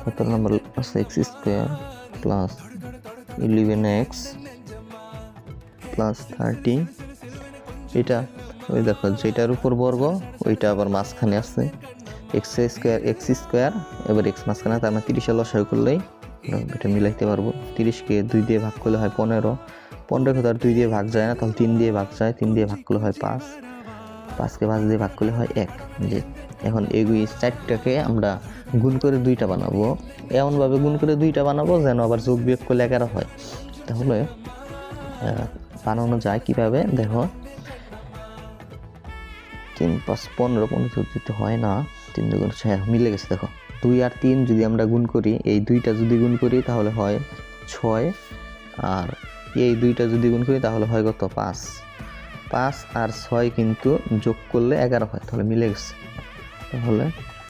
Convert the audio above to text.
কত নম্বর আছে x square plus 11x plus 30। এটা ওই দেখো যেটার উপর বর্গ ওইটা আবার মাঝখানে আছে এক্স স্কোয়ার, এবার এক্স মাঝখানে, তার মানে 30 লসাগু করলেই এটা মিলাইতে পারবো। 30কে 2 দিয়ে ভাগ করলে হয় 15, 15কে তো আর 2 দিয়ে ভাগ যায় না, তাহলে 3 দিয়ে ভাগ যায়, 3 দিয়ে ভাগ করলে হয় 5, 5কে 5 দিয়ে ভাগ করলে হয় 1। যে এখন এই 4টাকে আমরা গুণ করে 2টা বানাবো, এমনভাবে গুণ করে 2টা বানাবো যেন আবার যোগ বিয়োগ করলে 11 হয়। তাহলে বানানো যায় কিভাবে দেখো, 3 5 15, 15 দিতে হয় না, 3 2 হ্যাঁ মিলে গেছে। দেখো 2 আর 3 যদি আমরা গুণ করি, এই 2টা যদি গুণ করি তাহলে হয় 6, আর এই 2টা যদি গুণ করি তাহলে হয় কত 5, 5 আর 6 কিন্তু যোগ করলে 11 হয়, তাহলে মিলে গেছে। তাহলে